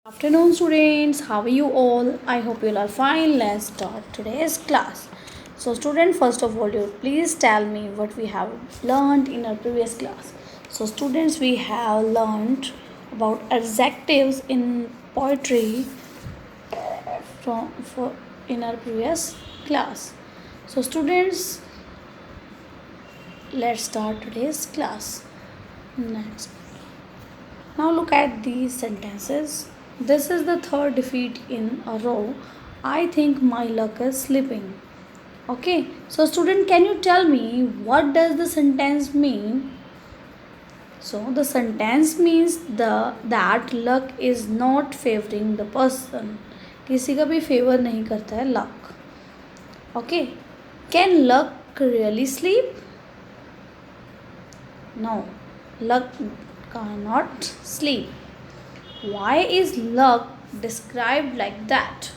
Afternoon students, how are you all? I hope you all are fine. Let's start today's class. So student, first of all, you please tell me what we have learned in our previous class. So students, we have learned about adjectives in poetry from for in our previous class. So students, let's start today's class. Next. Now look at these sentences. This is the third defeat in a row. I think my luck is slipping. Okay, so student, can you tell me what does the sentence mean? So the sentence means that luck is not favoring the person. किसी का भी favour नहीं करता है luck. Okay, can luck really sleep? No, luck cannot sleep. Why is luck described like that?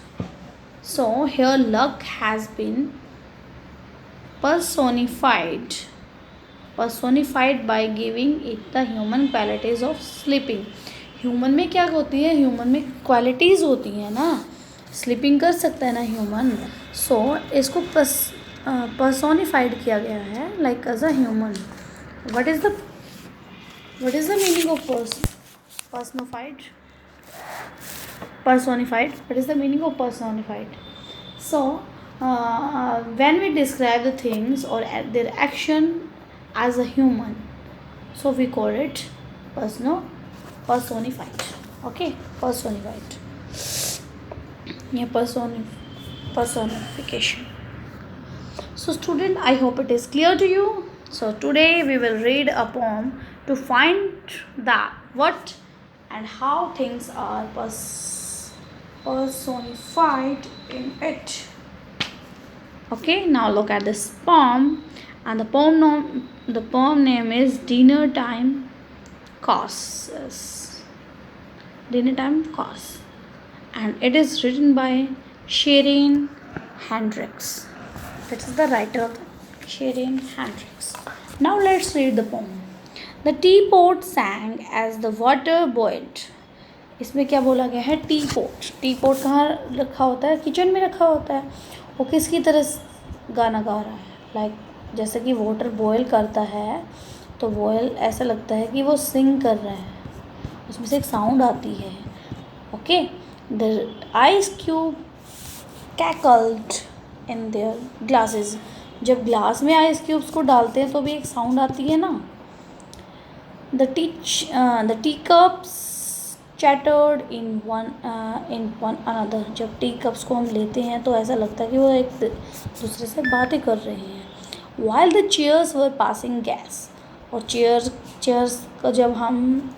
So here luck has been personified by giving it the human qualities of sleeping. Human में क्या होती है? Human में qualities होती हैं ना, sleeping कर सकता है ना ह्यूमन. सो इसको पर्सोनिफाइड किया गया है like as a human. what is the meaning of personified? What is the meaning of personified? So when we describe the things or their action as a human, so we call it personified. Okay, personified. Yeah, personification. So student, I hope it is clear to you. So today we will read a poem to find that what and how things are personified in it. Okay, now look at this poem, and the poem name is Dinner Time Courses. Dinner Time Course, and it is written by Sherin Hendricks. That is the writer of Sherin Hendricks. Now let's read the poem. The teapot sang as the water boiled. इसमें क्या बोला गया है? T pot कहाँ रखा होता है? Kitchen में रखा होता है. वो किसकी तरह गाना गा रहा है? लाइक जैसे कि वाटर बॉयल करता है तो बॉयल ऐसा लगता है कि वो सिंग कर रहा है, उसमें से एक साउंड आती है. Okay, the ice cube cackled in their glasses. जब ग्लास में आइस क्यूब्स को डालते हैं तो भी एक साउंड आती है ना. The tea cups chattered in one another. जब टी कप्स को हम लेते हैं तो ऐसा लगता है कि वो एक दूसरे से बातें कर रहे हैं. While the chairs were passing gas. और चेयर्स को जब हम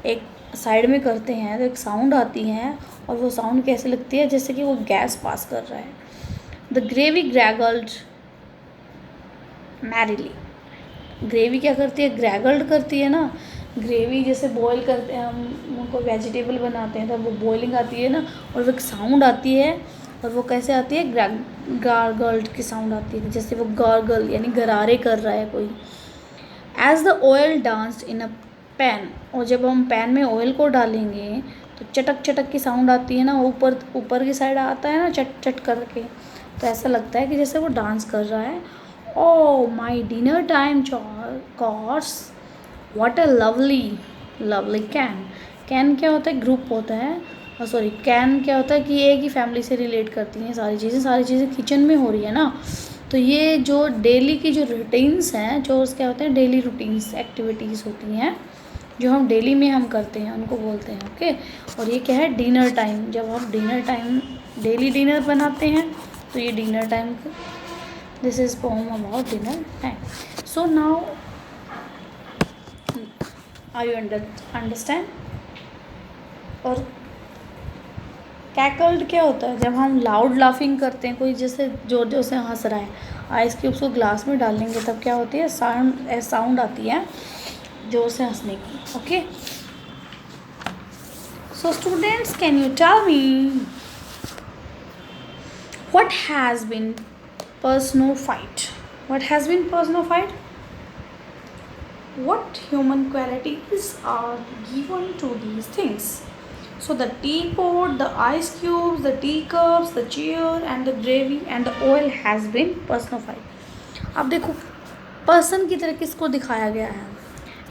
एक साइड में करते हैं तो एक साउंड आती है, और वो साउंड कैसे लगती है? जैसे कि वो गैस पास कर रहा है. The gravy gurgled merrily. Gravy क्या करती है? ग्रैगल्ड करती है ना. ग्रेवी जैसे बॉईल करते हैं, हम उनको वेजिटेबल बनाते हैं, तब वो बॉइलिंग आती है ना, और वो एक साउंड आती है. और वो कैसे आती है? गार्गल्ड की साउंड आती है, जैसे वो गार्गल यानी गरारे कर रहा है कोई. As the oil danced in a pan. और जब हम पैन में ऑयल को डालेंगे तो चटक चटक की साउंड आती है ना, ऊपर की साइड आता है ना चट चट करके, तो ऐसा लगता है कि जैसे वो डांस कर रहा है. Oh, my dinner time course. What a lovely can. Can क्या होता है? ग्रुप होता है. और सॉरी, कैन क्या होता है कि एक ही फैमिली से रिलेट करती हैं सारी चीज़ें किचन में हो रही है ना. तो ये जो डेली की जो रूटीन्स हैं, जो क्या होते हैं? डेली रूटीन्स एक्टिविटीज़ होती हैं जो हम डेली में हम करते हैं, उनको बोलते हैं. ओके, और ये क्या है? Dinner time. जब हम डिनर टाइम डेली डिनर बनाते हैं तो ये dinner time. This is poem about dinner time. So now, are you understand? और कैकल्ड क्या होता है? जब हम लाउड लाफिंग करते हैं, कोई जैसे जोर जोर से हंस रहा है, आइस क्यूब्स को ग्लास में डालेंगे तब क्या होती है? साउंड आती है जोर से हंसने की. Okay, so students, can you tell me what has been personified? What has been personified? What human qualities are given to these things? So the teapot, the ice cubes, the teacups, the chair and the gravy and the oil has been personified. अब देखो person की तरह किसको दिखाया गया है,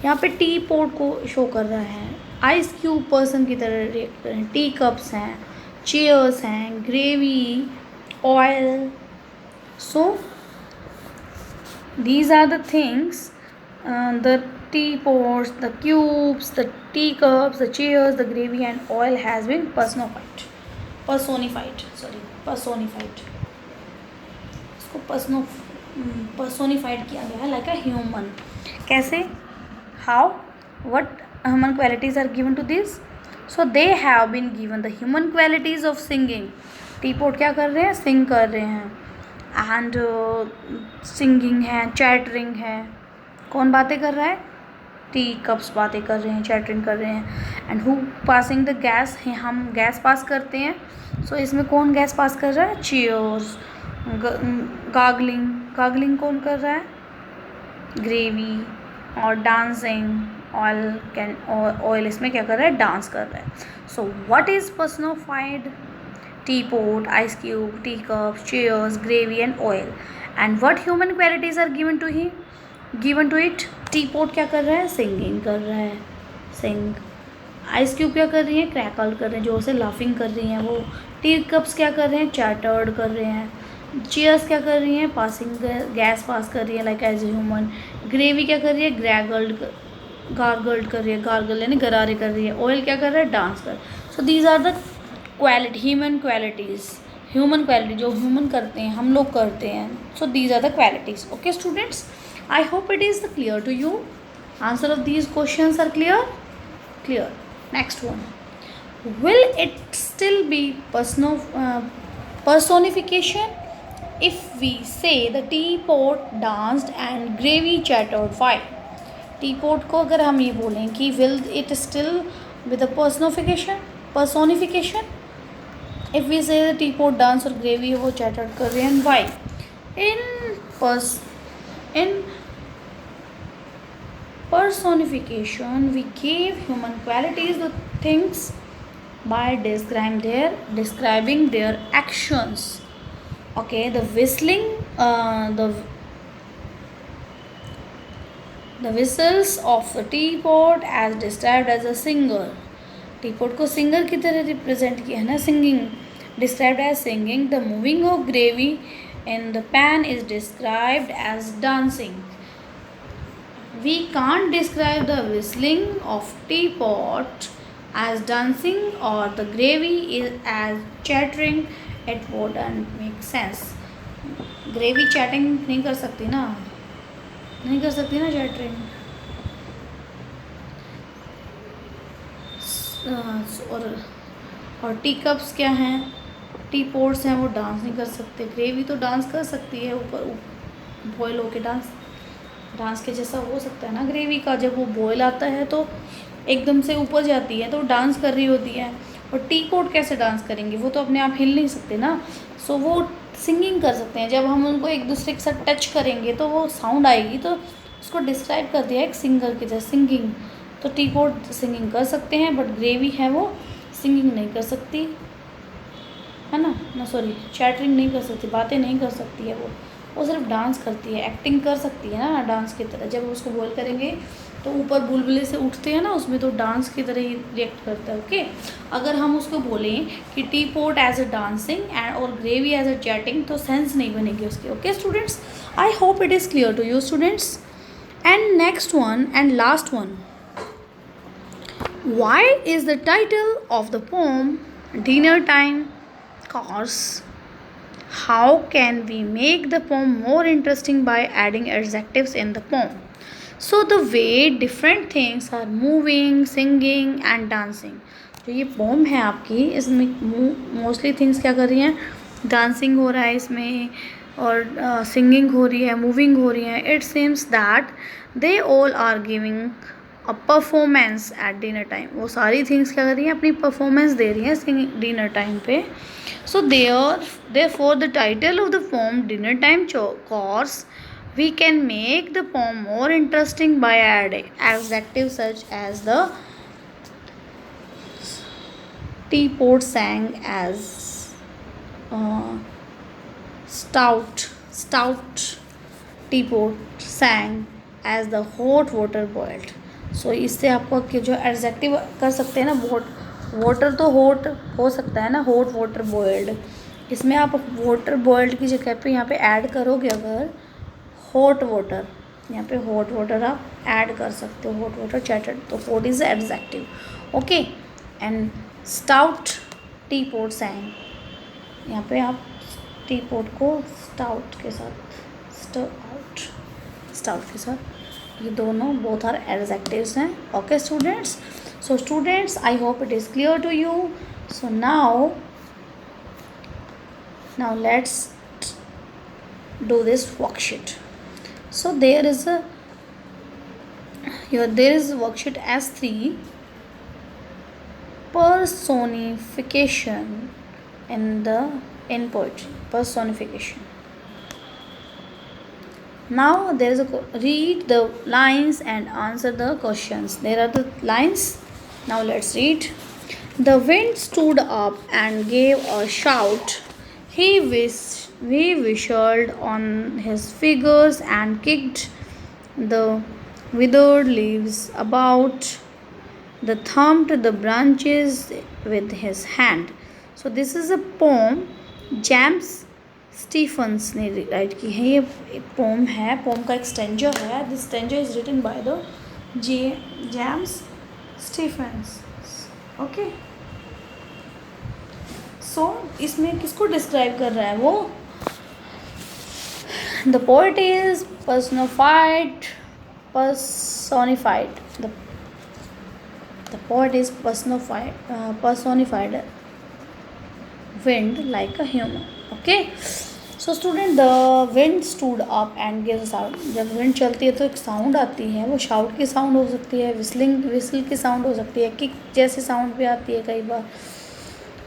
यहाँ पे टी पोट को शो कर रहा है, आइस क्यूब पर्सन की तरह रिएक्ट कर रहे हैं, टी कप्स हैं, चेयर्स हैं, gravy, oil. So these are the things, the teapots, the cubes, the teacups, the chairs, the gravy and oil has been personified. इसको personified किया गया है like a human. कैसे? How? What human qualities are given to this? So they have been given the human qualities of singing. teapot क्या कर रहे हैं? sing कर रहे हैं. एंड सिंगिंग है, चैटरिंग है. कौन बातें कर रहा है? टी कप्स बातें कर रहे हैं, चैटरिंग कर रहे हैं. And who passing the gas है, हम गैस पास करते हैं. सो इसमें कौन गैस पास कर रहा है? चीयर्स. गागलिंग कौन कर रहा है? ग्रेवी. और डांसिंग ऑयल इसमें क्या कर रहा है? डांस कर रहा है. So what is personified? teapot, ice cube, teacups, chairs, gravy and oil. And what human qualities are given to it? teapot क्या कर रहा है? singing कर रहा है, sing. ice cube क्या कर रही है? क्रैकल कर रहे हैं, जोर से लाफिंग कर रही हैं वो. teacups क्या कर रहे हैं? चैटर्ड कर रहे हैं. चेयर्स क्या कर रही हैं? पासिंग गैस पास कर रही है like as a human. Gravy क्या कर रही है? गार्गल्ड कर रही है, गार्गल यानी गरारे कर रही है. ऑयल क्या कर रहा है? डांस कर. So these are the human quality जो ह्यूमन करते हैं, हम लोग करते हैं. So these are the qualities. Okay students, I hope it is clear to you. Answer of these questions are clear. Next one, will it still be personification if we say the teapot danced and gravy chattered? Why? teapot को अगर हम ये बोलें कि will it still be the personification if we say the teapot dance और gravy वो chattered कर रहे हैं? Why? in personification we gave human qualities to things by describing their actions. Okay, the whistling, the whistles of the teapot as described as a singer. teapot को singer की तरह represent किया है ना, singing, described as singing. The moving of gravy in the pan is described as dancing. We can't describe the whistling of teapot as dancing or the gravy is as chattering. It wouldn't make sense. Gravy chatting नहीं कर सकती ना chattering. और T cups क्या हैं? T pots हैं, वो dance नहीं कर सकते. ग्रेवी तो डांस कर सकती है, ऊपर बॉयल होके डांस के जैसा हो सकता है ना ग्रेवी का. जब वो बॉयल आता है तो एकदम से ऊपर जाती है तो डांस कर रही होती है. और टी पोट कैसे डांस करेंगे? वो तो अपने आप हिल नहीं सकते ना. सो वो सिंगिंग कर सकते हैं. जब हम उनको एक दूसरे के साथ टच करेंगे तो वो साउंड आएगी, तो उसको डिस्क्राइब कर दिया एक सिंगर की तरह, सिंगिंग. तो टी पोट सिंगिंग कर सकते हैं, बट ग्रेवी है वो सिंगिंग नहीं कर सकती है ना सॉरी, चैटरिंग नहीं कर सकती, बातें नहीं कर सकती है. वो सिर्फ डांस करती है, एक्टिंग कर सकती है ना डांस की तरह. जब उसको बॉयल करेंगे तो ऊपर बुलबुले से उठते हैं ना, उसमें तो डांस की तरह ही रिएक्ट करता है. ओके, अगर हम उसको बोलें कि tea pot as a dancing and और ग्रेवी एज अ चैटिंग, तो सेंस नहीं बनेगी उसकी. Okay students, I hope it is clear to you students. And next one and last one, why is the title of the poem dinner time course? How can we make the poem more interesting by adding adjectives in the poem? So the way different things are moving, singing and dancing. जो ये poem है आपकी, इसमें mostly things क्या कर रही हैं? Dancing हो रहा है इसमें, और सिंगिंग हो रही है, मूविंग हो रही है. It seems that they all are giving a performance at dinner time. वो सारी थिंग्स क्या कर रही हैं? अपनी परफॉर्मेंस दे रही हैं सिंगिंग डिनर टाइम पे. So therefore the title of the poem Dinner Time Course, we can make the poem more interesting by adding adjectives such as the teapot sang as stout teapot sang as the hot water boiled. सो इससे आपको जो adjective कर सकते हैं ना, water तो hot हो सकता है ना, हॉट वाटर बॉयल्ड, इसमें आप वाटर बॉयल्ड की जगह पे यहाँ पे ऐड करोगे अगर हॉट वाटर, यहाँ पे हॉट वाटर आप ऐड कर सकते हो, हॉट वाटर चैटेड, तो hot is adjective. Okay, and stout tea pot sang, यहाँ पे आप टी पोट को स्टाउट के साथ स्टाउट के साथ, ये दोनों बोथ आर एडजेक्टिव्स हैं. Okay students, so students I hope it is clear to you. So now let's do this worksheet. So there is worksheet S3, personification in poetry, personification. Now there is read the lines and answer the questions. There are the lines. Now let's read. The wind stood up and gave a shout. He whistled on his fingers and kicked the withered leaves about. The thumped the branches with his hand. So this is a poem. James Stephens ने write की है. ये pome है, pome का एक stanza है. This stanza is written by the James Stephens. Okay, so इसमें किसको डिस्क्राइब कर रहा है वो? The poet is personified. The poet is personified wind like a human. Okay, so student, the wind stood up and gave a sound. जब wind चलती है तो एक साउंड आती है, वो शाउट की साउंड हो सकती है, विस्ल की साउंड हो सकती है, किक जैसी साउंड भी आती है कई बार.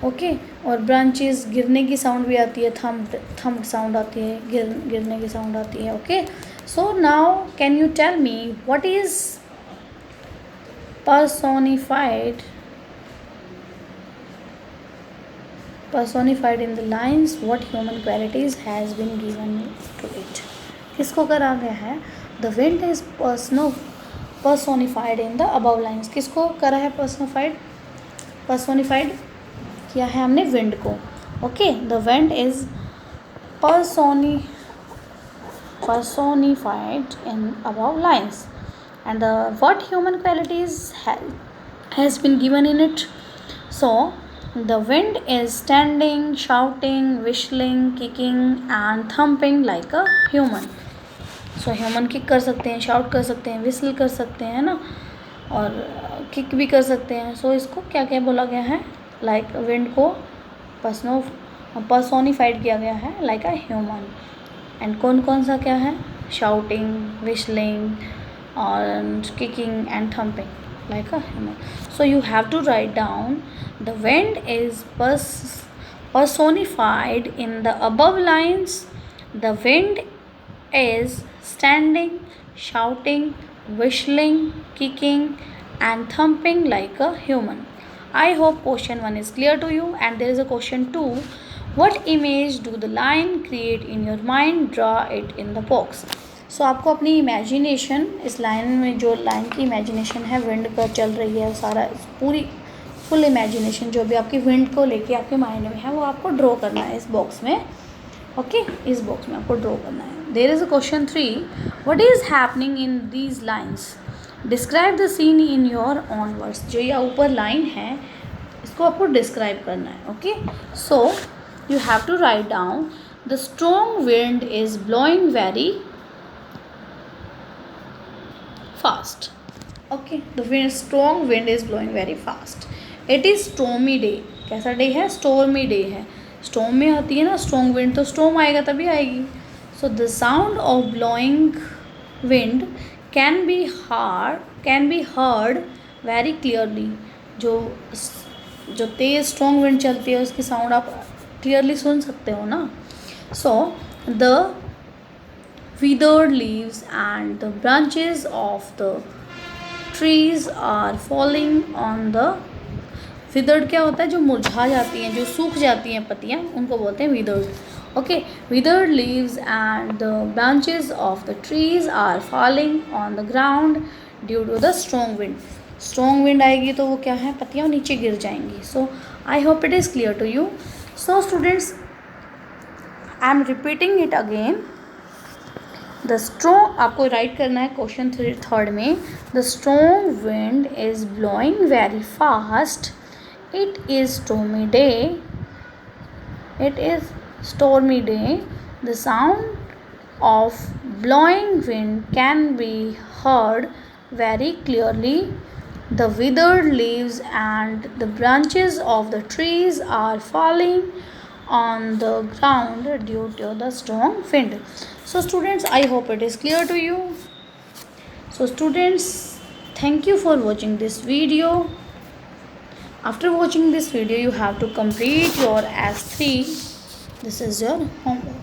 ओके, और ब्रांचेस गिरने की साउंड भी आती है, थम्प साउंड आती है, गिरने की साउंड आती है. Okay, so now can you tell me what is personified in the lines, what human qualities has been given to it. किसको करा गया है? The wind is personified in the above lines. किसको करा है personified किया है हमने wind को. Okay, the wind is personified in above lines, and what human qualities has been given in it. So the wind is standing, shouting, whistling, kicking and thumping like a human. So human kick कर सकते हैं, shout कर सकते हैं, whistle कर सकते हैं ना, और kick भी कर सकते हैं. So इसको क्या क्या बोला गया है? Like wind को personified किया गया है like a human. And कौन सा क्या है? Shouting, whistling and kicking and thumping like a human. So you have to write down the wind is personified in the above lines. The wind is standing, shouting, whistling, kicking and thumping like a human. I hope question 1 is clear to you. And there is a question 2. What image do the line create in your mind? Draw it in the box. सो आपको अपनी imagination, इस line में जो line की imagination है, wind पर चल रही है, सारा पूरी फुल इमेजिनेशन जो भी आपकी विंड को लेके आपके माइंड में है, वो आपको ड्रॉ करना है इस बॉक्स में. ओके, इस बॉक्स में आपको ड्रॉ करना है. There is a question 3. What is happening in these lines? Describe the scene in your own words. जो ये ऊपर लाइन है इसको आपको डिस्क्राइब करना है. Okay, so you have to write down the strong wind is blowing very fast. Okay, the strong wind is blowing very fast. It is stormy day. कैसा day है? Stormy day है. Storm में आती है ना strong wind, तो storm आएगा तभी आएगी. So the sound of blowing wind can be heard very clearly. जो तेज़ strong wind चलती है उसकी sound आप clearly सुन सकते हो ना. So the withered leaves and the branches of the trees are falling on the withered क्या होता है, जो मुरझा जाती हैं, जो सूख जाती हैं पत्तियाँ, उनको बोलते हैं withered. Okay, withered leaves and the branches of the trees are falling on the ground due to the strong wind. Strong wind आएगी तो वो क्या है, पत्तियाँ नीचे गिर जाएंगी. So I hope it is clear to you. So students, I am repeating it again. The strong, आपको राइट करना है क्वेश्चन थर्ड में. The strong wind is blowing very fast. It is stormy day. It is stormy day. The sound of blowing wind can be heard very clearly. The withered leaves and the branches of the trees are falling on the ground due to the strong wind. So students, I hope it is clear to you. So students, thank you for watching this video. After watching this video, you have to complete your S3. This is your homework.